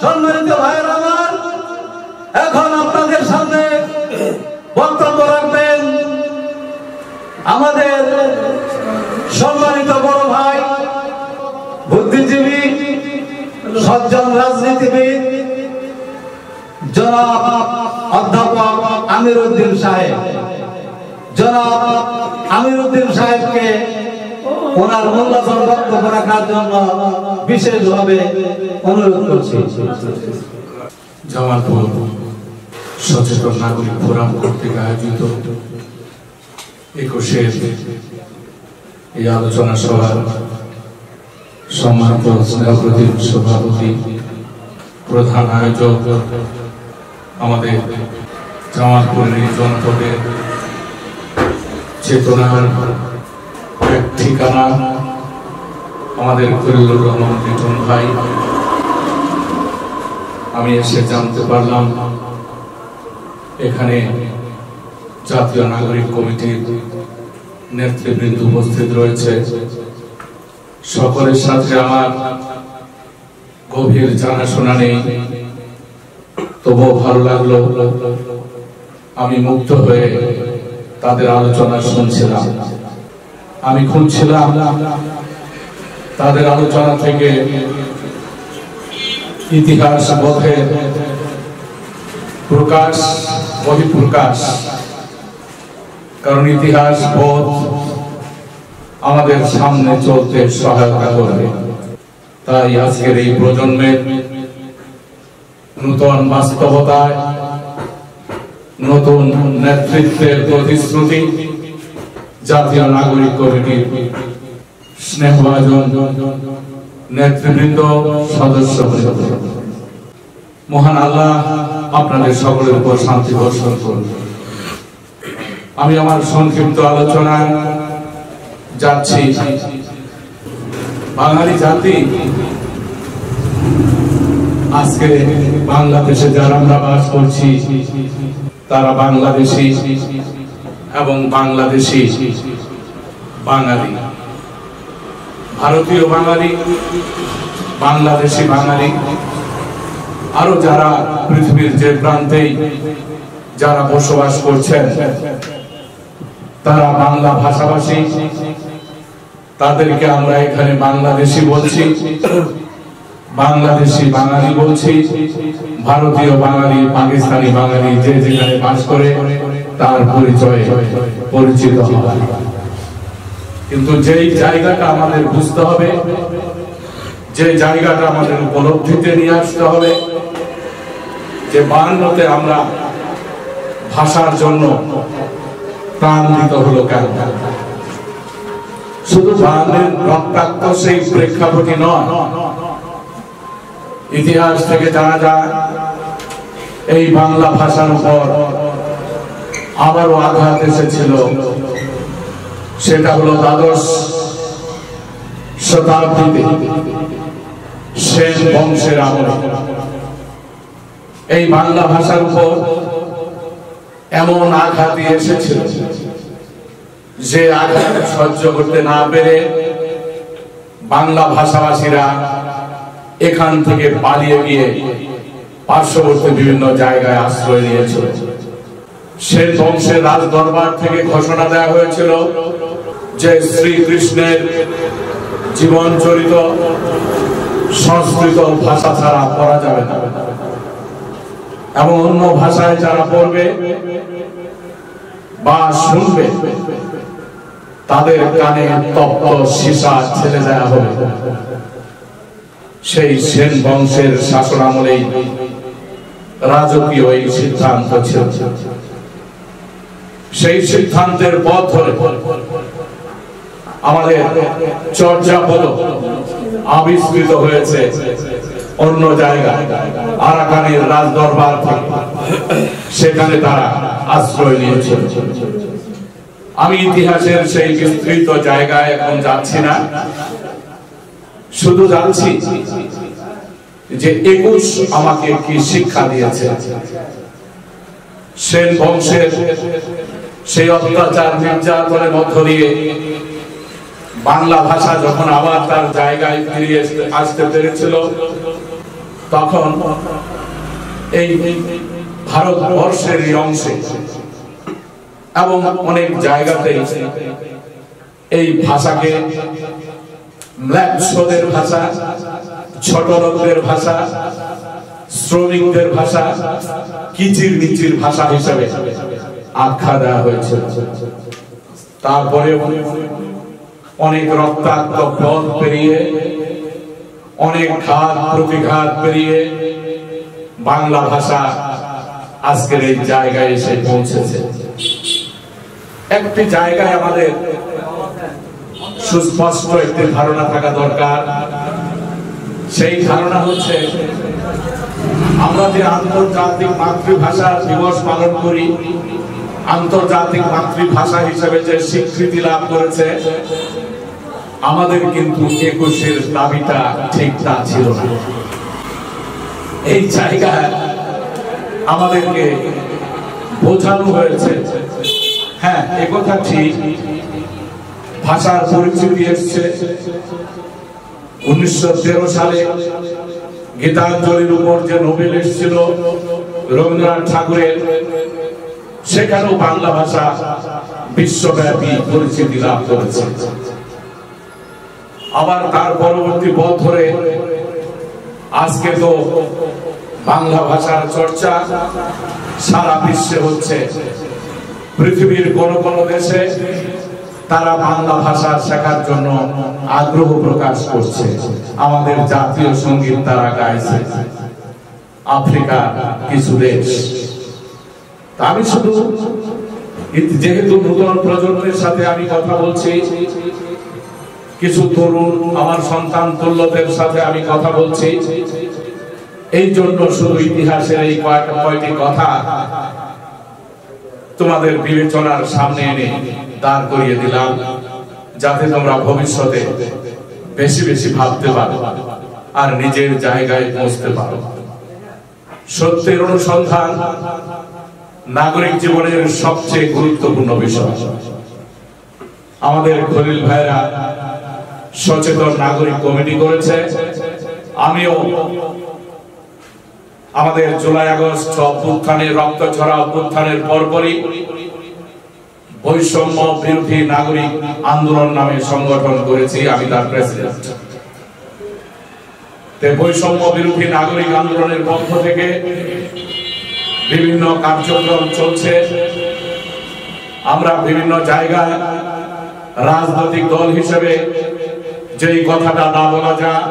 সম্মানিত ভাইয়েরা আমার, এখন আপনাদের সামনে বক্তব্য রাখবেন আমাদের সম্মানিত বড় ভাই, বুদ্ধিজীবী, সজ্জন রাজনীতিবিদ জনাব অধ্যাপক আমির উদ্দিন সাহেব। জনাব আমির উদ্দিন সাহেবকে ওনার মূল্যবান বক্তব্য রাখার জন্য বিশেষভাবে অনুরোধ করছি। জামালপুর সচেতন নাগরিক ফোরাম কর্তৃক আয়োজিত 21-এর এই আলোচনা সভার সম্মানিত স্নেহপ্রতিম সভাপতি, প্রধান আয়োজক, আমাদের জামালপুরের জনপদের চেতনার এক ঠিকানা আমাদের খলিলুর রহমান লিটন ভাই, আমি এসে জানতে পারলাম এখানে জাতীয় নাগরিক কমিটির নেতৃবৃন্দ উপস্থিত রয়েছে। সকলের সাথে আমার গভীর জানাশোনা নেই, তবুও ভালো লাগলো। আমি মুগ্ধ হয়ে তাদের আলোচনা শুনছিলাম। আমি খুঁজছিলাম তাদের আলোচনা থেকে ইতিহাস বোধের প্রকাশ, বহিঃপ্রকাশ, কারণ ইতিহাস বোধ আমাদের সামনে চলতে সহায়তা করবে। তাই আজকের এই প্রজন্মের নতুন বাস্তবতায়, নতুন নেতৃত্বের প্রতিশ্রুতি জাতীয় নাগরিক কমিটির স্নেহভাজন নেতৃবৃন্দ, সদস্য, মহান আল্লাহ আপনাদের সকলের উপর শান্তি বর্ষণ করুন। আমি আমার সংক্ষিপ্ত আলোচনায় যাচ্ছি। বাঙালি জাতি আজকে বাংলাদেশে যারা আমরা বাস করছি তারা বাংলাদেশী এবং বাংলাদেশী বাঙালি, ভারতীয় বাঙালি, বাংলাদেশী বাঙালি, আরো যারা পৃথিবীর যে প্রান্তেই যারা বসবাস করছেন তারা বাংলা ভাষাভাষী, তাদেরকে আমরা এখানে বাংলাদেশী বলছি, বাংলাদেশী বাঙালি বলছি, ভারতীয় বাঙালি, পাকিস্তানি বাঙালি, যে যেখানে বাস করে তার পরিচয়ে পরিচিত হয়। কিন্তু যেই জায়গাটা আমাদের বুঝতে হবে, যে জায়গাটা আমাদের উপলব্ধিতে নিয়ে আসতে হবে, যে 52-তে আমরা ভাষার জন্য প্রাণ দিতে হলো কেন? শুধু বাঙালির রক্তাক্ত সেই প্রেক্ষাপটই নয়, ইতিহাস থেকে জানা যায় এই বাংলা ভাষার উপর আবারও আঘাত এসেছিল। সেটা হলো দ্বাদশ শতাব্দীতে সেন বংশের আমলে। এই বাংলা ভাষার উপর এমন আঘাত এসেছিল যে আঘাত সহ্য করতে না পেরে বাংলা ভাষাভাষীরা এখান থেকে পালিয়ে গিয়ে পার্শ্ববর্তী বিভিন্ন জায়গায় আশ্রয় নিয়েছিল। সেন বংশের রাজ দরবার থেকে ঘোষণা দেওয়া হয়েছিল যে শ্রীকৃষ্ণের জীবন চরিত সংস্কৃত ভাষা ছাড়া পড়া যাবে না, এবং অন্য ভাষায় যারা পড়বে বা শুনবে তাদের কানে তপ্ত সীসা ছেড়ে দেওয়া হবে। সেই সেন বংশের শাসন আমলেই রাজকীয় এই সিদ্ধান্ত ছিল। সেই সিদ্ধান্তের পথ ধরে আমাদের চর্চা বল আবিষ্কৃত হয়েছে অন্য জায়গায়, আরাকানের রাজ দরবার থেকে। সেখানে তারা আশ্রয় নিয়েছে। আমি ইতিহাসের সেই বিস্তৃত জায়গায় এখন যাচ্ছি না, শুধু যাচ্ছি যে 21 আমাকে কি শিক্ষা দিয়েছে। সেন বংশের সেই অত্যাচার নির্যাতনের মধ্য দিয়ে বাংলা ভাষা যখন আবার তার জায়গায় ফিরে আসতে পেরেছিল, তখন এই ভারতবর্ষের এই অংশে এবং অনেক জায়গাতে এই ভাষাকে ম্লেচ্ছদের ভাষা, ছোট লোকদের ভাষা, শ্রমিকদের ভাষা, কিচির মিচির ভাষা হিসেবে আখ্যা দেওয়া হয়েছে। তারপরে অনেক রক্তাক্ত পথ পেরিয়ে, অনেক ঘাত প্রতিঘাত পেরিয়ে বাংলা ভাষা আজকের এই জায়গায় এসে পৌঁছেছে। একটি জায়গায় আমাদের সুস্পষ্ট একটি ধারণা থাকা দরকার। সেই ধারণা হচ্ছে, আমরা যে আন্তর্জাতিক মাতৃভাষা দিবস পালন করি, আন্তর্জাতিক মাতৃভাষা হিসেবে যে স্বীকৃতি লাভ করেছে, আমাদের কিন্তু 21-এর দাবিটা ঠিকঠাক ছিল না। এই জায়গায় আমাদেরকে বোঝানো হয়েছে, হ্যাঁ একথা ঠিক, ভাষার পরিচিতি এসছে 1913 সালে গীতাঞ্জলির উপর যে নোবেল এসেছিল রবীন্দ্রনাথ ঠাকুরের, সেখানেও বাংলা ভাষা বিশ্বব্যাপী পরিচিতি লাভ করেছে। আবার তার পরবর্তী পথ ধরে আজকে তো বাংলা ভাষার চর্চা সারা বিশ্বে হচ্ছে। পৃথিবীর কোন কোন দেশে তারা বাংলা ভাষা শেখার জন্য আগ্রহ প্রকাশ করছে। আমাদের জাতীয় সঙ্গীত তারা গাইছে আফ্রিকার কিছু দেশ। আমি শুধু যেহেতু নতুন প্রজন্মের সাথে আমি কথা বলছি, কিছু তরুণ আমার সন্তান তুল্যদের সাথে আমি কথা বলছি, এই জন্য শুধু ইতিহাসের এই কয়টি কথা তোমাদের বিবেচনার সামনে এনে দাঁড় করিয়ে দিলাম, যাতে তোমরা ভবিষ্যতে বেশি বেশি ভাবতে পারো আর নিজের জায়গায় পৌঁছতে পারো। সত্যের অনুসন্ধান নাগরিক জীবনের সবচেয়ে গুরুত্বপূর্ণ বিষয়। আমাদের খলিল ভাইরা সচেতন নাগরিক কমিটি করেছে। আমিও আমাদের জুলাই আগস্ট অভ্যুত্থানের, রক্ত ঝরা অভ্যুত্থানের পরপরই বৈষম্য বিরোধী নাগরিক আন্দোলন নামে সংগঠন করেছি, আমি তার প্রেসিডেন্ট। বৈষম্য বিরোধী নাগরিক আন্দোলনের পক্ষ থেকে বিভিন্ন কার্যক্রম চলছে। আমরা বিভিন্ন জায়গায় রাজনৈতিক দল হিসেবে যেই কথাটা না বলা যায়,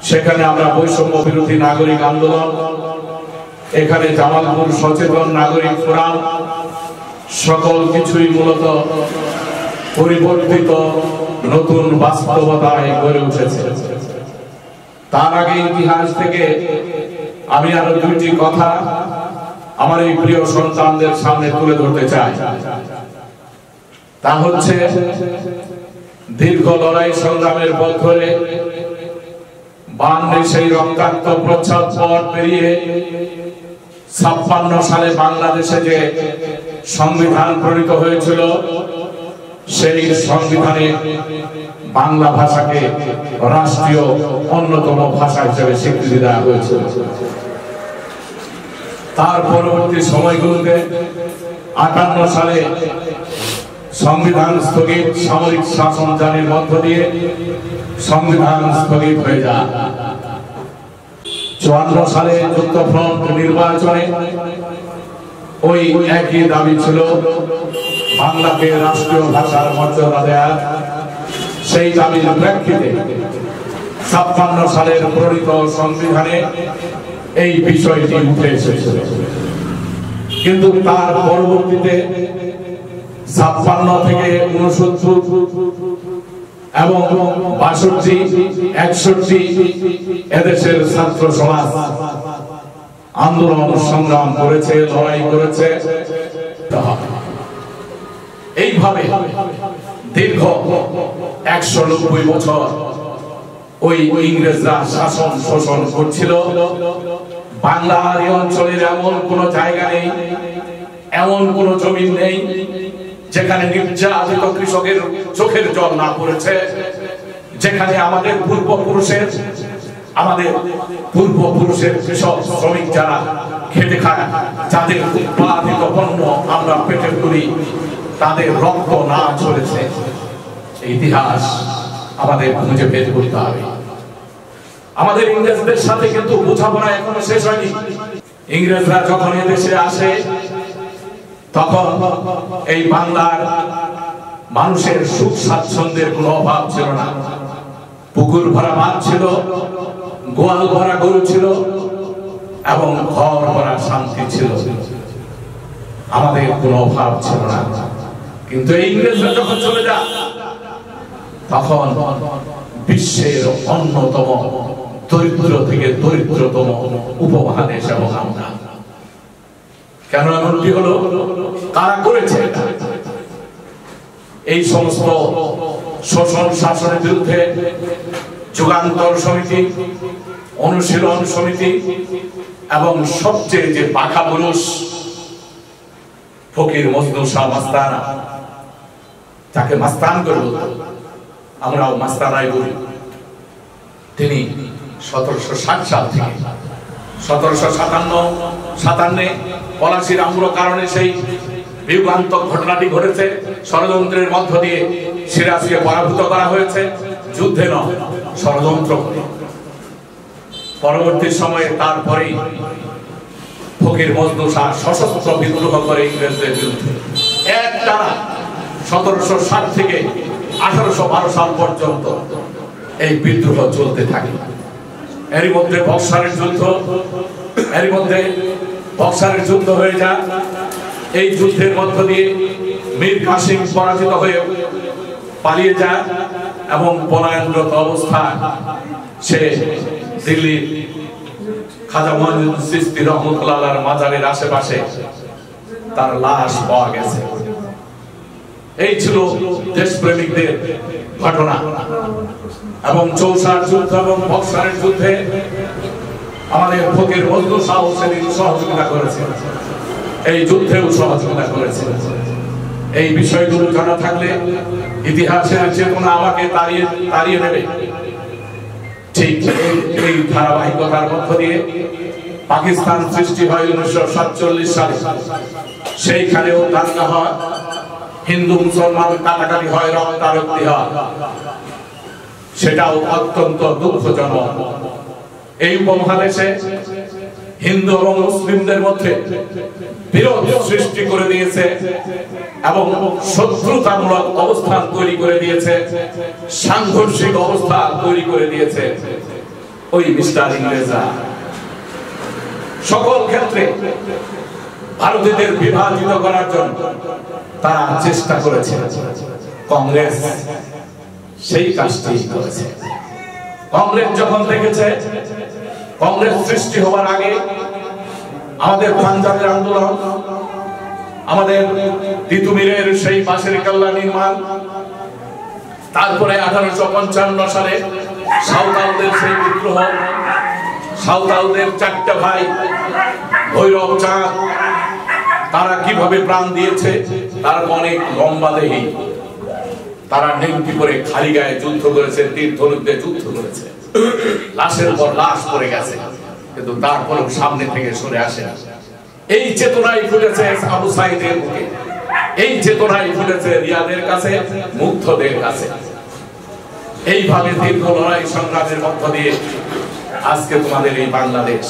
সেখানে আমরা বৈষম্য বিরোধী নাগরিক আন্দোলন, এখানে জামালপুর সচেতন নাগরিক ফোরাম, সকল কিছুই মূলত পরিবর্তিত নতুন বাস্তবতায় গড়ে উঠেছে। তার আগে ইতিহাস থেকে আমি আরো দুইটি কথা আমার এই প্রিয় সন্তানদের সামনে তুলে ধরতে চাই। তা হচ্ছে, দীর্ঘ লড়াই সংগ্রামের পথ ধরে বাংলাদেশ সেই রক্তাক্ত প্রচ্ছদ পথ পেরিয়ে 56 সালে বাংলাদেশে যে সংবিধান প্রণীত হয়েছিল, সেই সংবিধানে বাংলা ভাষাকে রাষ্ট্রীয় অন্যতম ভাষা হিসেবে স্বীকৃতি দেওয়া হয়েছিল। তার পরবর্তী সময়গুলোতে 58 সালে সংবিধান স্থগিত, সামরিক শাসন জারির মধ্য দিয়ে সংবিধান স্থগিত হয়ে যায়। 54 সালে যুক্তফ্রন্ট নির্বাচনে ওই একই দাবি ছিল, বাংলাকে রাষ্ট্রীয় ভাষার মর্যাদা দেয়া। সেই দাবির প্রেক্ষিতে 56 সালের প্রণীত সংবিধানে এই বিষয়টি উঠে এসেছিল। কিন্তু তার পরবর্তীতে 56 থেকে 69 এবং 62, 61 এদেশের ছাত্র সমাজ আন্দোলন সংগ্রাম করেছে, লড়াই করেছে। এইভাবে দীর্ঘ 190 বছর ওই ইংরেজরা শাসন শোষণ করছিল। বাংলার এই অঞ্চলের এমন কোন জায়গা নেই, এমন কোন জমি নেই যেখানে নির্যাতিত কৃষকের চোখের জল না পড়েছে, যেখানে আমাদের পূর্বপুরুষের আমাদের পূর্বপুরুষের কৃষক শ্রমিক যারা খেটে খায়, যাদের উৎপাদিত পণ্য আমরা পেটে তুলি, তাদের রক্ত না ঝরেছে ইতিহাস আমাদের খুঁজে বের করতে হবে। আমাদের ইংরেজদের সাথে কিন্তু বোঝাপড়া এখনো শেষ হয়নি। ইংরেজরা যখন এদেশে আসে তখন এই বাংলার মানুষের সুখ স্বাচ্ছন্দ্যের কোনো অভাব ছিল না। পুকুর ভরা মাছ ছিল, গোয়াল ভরা গরু ছিল এবং ঘর ভরা শান্তি ছিল, আমাদের কোনো অভাব ছিল না। কিন্তু ইংরেজরা যখন চলে যায় তখন বিশ্বের অন্যতম দরিদ্র থেকে দরিদ্রতম উপমহাদেশ এবং আমরা। কেন এমনটি হলো? কারা করেছে? এই সমস্ত শোষণ শাসনের বিরুদ্ধে যুগান্তর সমিতি, অনুশীলন সমিতি এবং সবচেয়ে যে পাখা পুরুষ ফকির মজনু শাহ মাস্তানা, তাকে মাস্তান করে বলতো, আমরাও মাস্তানাই বলি, তিনি 1760 সাল থেকে 1757 পলাশীর আম্র কারণে সেই বিভ্রান্তক ঘটনাটি ঘটেছে। ষড়যন্ত্রের মধ্য দিয়ে সিরাজকে পরাভূত করা হয়েছে, যুদ্ধে নয়, ষড়যন্ত্র করে। পরবর্তী সময়ে তারপরেই ফকির মজনু শাহ সশস্ত্র বিদ্রোহ করে ইংরেজদের বিরুদ্ধে। একটানা 1760 থেকে 1812 সাল পর্যন্ত এই বিদ্রোহ চলতে থাকে। এরই মধ্যে বক্সারের যুদ্ধ হয়ে যায়। এই যুদ্ধের মধ্য দিয়ে মীর কাসিম পরাজিত হয়ে পালিয়ে যায় এবং পলায়নরত অবস্থায় সে দিল্লির খাজা মঈনুদ্দিন চিশতি রহমাতুল্লাহ আলাইহির মাজারের আশেপাশে তার লাশ পাওয়া গেছে। এই ছিল দেশপ্রেমিকদের ঘটনা। এবং চৌসার যুদ্ধ এবং বক্সারের যুদ্ধে আমাদের ফকির মজনু শাহ সেদিন সহযোগিতা করেছে, এই যুদ্ধেও সহযোগিতা করেছে। এই বিষয়গুলো জানা থাকলে ইতিহাসের চেতনা আমাকে তাড়িয়ে নেবে। ঠিক এই ধারাবাহিকতার মধ্য দিয়ে পাকিস্তান সৃষ্টি হয় 1947 সালে। সেইখানেও দাঙ্গা হয়, হিন্দু মুসলমান কাটাকাটি হয়, রক্তারক্তি হয়। সেটাও অত্যন্ত দুঃখজনক। এই উপমহাদেশে হিন্দু এবং মুসলিমদের মধ্যে বিরোধ সৃষ্টি করে দিয়েছে এবং শত্রুতামূলক অবস্থান তৈরি করে দিয়েছে, সাংঘর্ষিক অবস্থা তৈরি করে দিয়েছে ওই মিস্টার ইংরেজরা। সকল ক্ষেত্রে ভারতীয়দের বিভাজিত করার জন্য তারা চেষ্টা করেছে। কংগ্রেস সেই কাজটি করেছে। কংগ্রেস যখন দেখেছে, কংগ্রেস সৃষ্টি হওয়ার আগে আমাদের পাঞ্জাবের আন্দোলন, আমাদের তিতুমিরের সেই বাঁশের কেল্লা নির্মাণ, তারপরে 1855 সালে সাঁওতালদের সেই বিদ্রোহ, সাঁওতালদের 4টা ভাই ভৈরব চাঁদ, তারা কিভাবে প্রাণ দিয়েছে তার অনেক লম্বা দেহি। তারা নেংটি করে খালি গায়ে যুদ্ধ করেছে, তীর ধনুকে যুদ্ধ করেছে, লাশের পর লাশ পড়ে গেছে, কিন্তু তারপরেও সামনে থেকে সরে আসে না। এই চেতনাই ফুটেছে আবু সাইদের বুকে, এই চেতনাই ফুটেছে রিয়াদের কাছে, মুগ্ধদের কাছে। এইভাবে দীর্ঘ লড়াই সংগ্রামের মধ্য দিয়ে আজকে তোমাদের এই বাংলাদেশ।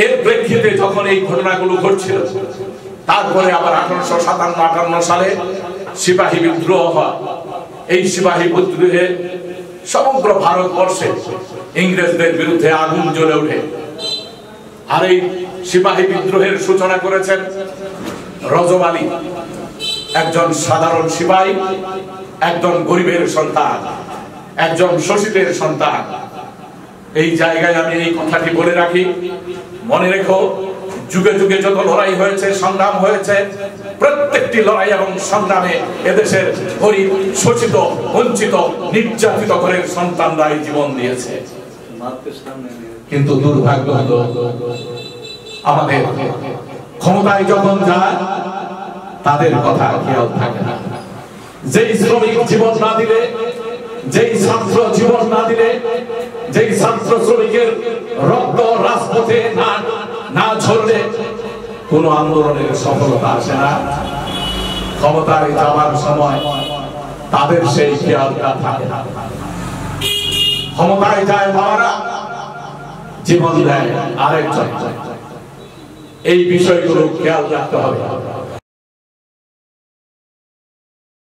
এর প্রেক্ষিতে যখন এই ঘটনাগুলো ঘটছিল, তারপরে আবার 1857-58 সালে সিপাহী বিদ্রোহ হয়। এই সিপাহী বিদ্রোহে সমগ্র ভারতবর্ষে ইংরেজদের বিরুদ্ধে আগুন জ্বলে ওঠে। আর এই সিপাহী বিদ্রোহের সূচনা করেছেন রজব আলী, একজন সাধারণ সিপাহী, একজন গরিবের সন্তান, একজন শোষিতের সন্তান। এই জায়গায় আমি এই কথাটি বলে রাখি, মনে রেখো, যুগে যুগে যত লড়াই হয়েছে, সংগ্রাম হয়েছে, প্রত্যেকটি লড়াই এবং সংগ্রামে এদেশের গরিব, শোষিত, বঞ্চিত, নির্যাতিত ঘরের সন্তানরাই জীবন দিয়েছে। কিন্তু দুর্ভাগ্য হলো আমাদের ক্ষমতায় যখন যায় তাদের কথা খেয়াল থাকে না। যেই শ্রমিক জীবন না দিলে যেই ছাত্র জীবন না দিলে, যেই ছাত্র শ্রমিকের রক্ত রাজপথে না ঝরলে কোন আন্দোলনের সফলতা আসে না। ক্ষমতায় যাওয়ার সময় তাদের সেই খেয়ালটা থাকে না। ক্ষমতায় যায় বাবারা, জীবন দেয় আরেকজন। এই বিষয়গুলো খেয়াল রাখতে হবে।